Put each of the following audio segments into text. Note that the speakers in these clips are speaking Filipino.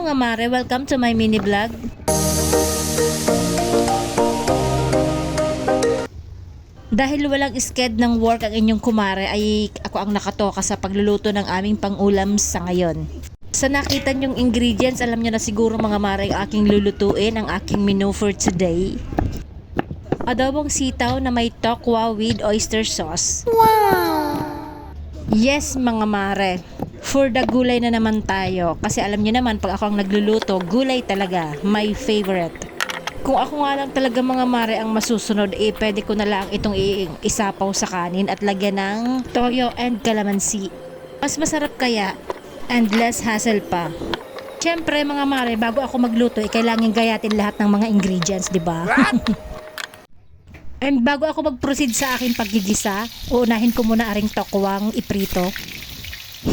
mga mare, welcome to my mini vlog. Dahil walang sked ng work ang inyong kumare ay ako ang nakatoka sa pagluluto ng aming pang-ulam sa ngayon. Sa nakita nyong ingredients, alam nyo na siguro mga mare ang aking lulutuin, ang aking menu for today. Adobong sitaw na may tokwa with oyster sauce. Wow! Yes mga mare, for the gulay na naman tayo. Kasi alam nyo naman pag ako ang nagluluto, gulay talaga, my favorite. Kung ako nga lang talaga mga mare ang masusunod, pwede ko na lang itong isapaw sa kanin at lagyan ng toyo and calamansi. Mas masarap kaya and less hassle pa. Siyempre mga mare, bago ako magluto, kailangan gayatin lahat ng mga ingredients, di ba? And bago ako mag-proceed sa aking paggigisa, uunahin ko muna aring tokwang iprito.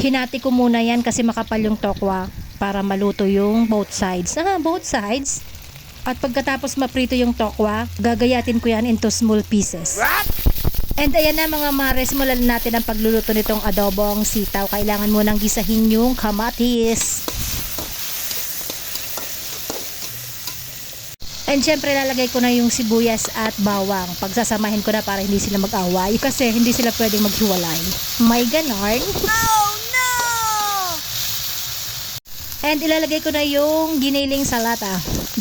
Hinati ko muna yan kasi makapal yung tokwa para maluto yung both sides. Both sides. At pagkatapos maprito yung tokwa, gagayatin ko yan into small pieces. And ayan na mga mare, simulan natin ang pagluluto nitong adobong sitaw. Kailangan mo nang gisahin yung kamatis. And syempre lalagay ko na yung sibuyas at bawang. Pagsasamahin ko na para hindi sila mag-away kasi hindi sila pwedeng maghiwalay. May ganon. Oh no! And ilalagay ko na yung giniling salata.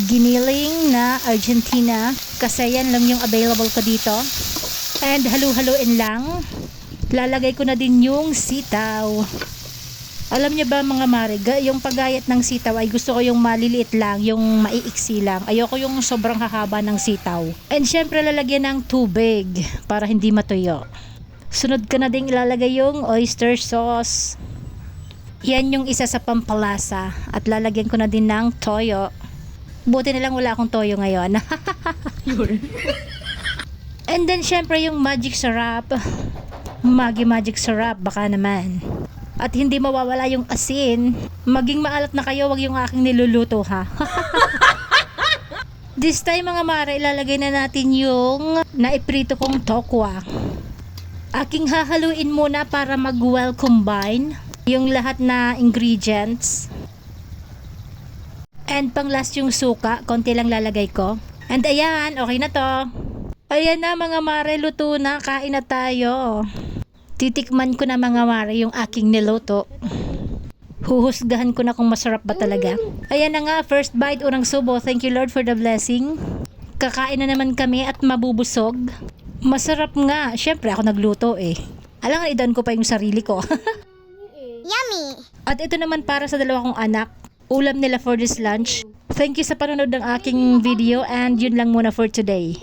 Giniling na Argentina kasi yan lang yung available ko dito. And halu-haluin lang. Lalagay ko na din yung sitaw. Alam niyo ba mga mare, yung paggayat ng sitaw ay gusto ko yung maliliit lang, yung maiiksi lang. Ayoko yung sobrang hahaba ng sitaw. And syempre lalagyan ng tubig para hindi matuyo. Sunod ko na din ilalagay yung oyster sauce. Yan yung isa sa pampalasa. At lalagyan ko na din ng toyo. Buti na lang wala akong toyo ngayon. And then syempre yung magic syrup. Magic syrup, baka naman. At hindi mawawala yung asin. Maging maalat na kayo, wag yung aking niluluto ha. This time mga mare, ilalagay na natin yung naiprito kong tokwa. Aking hahaluin muna para mag-well combine yung lahat na ingredients. And pang last yung suka, konti lang lalagay ko. And ayan, okay na to. Ayan na mga mare, luto na, kain na tayo. Titikman ko na mga mare yung aking niluto. Huhusgahan ko na kung masarap ba talaga. Ayan na nga, first bite, unang subo. Thank you Lord for the blessing. Kakain na naman kami at mabubusog. Masarap nga. Syempre ako nagluto eh. Alam nga, idon ko pa yung sarili ko. Yummy! At ito naman para sa dalawa kong anak. Ulam nila for this lunch. Thank you sa panonood ng aking video and yun lang muna for today.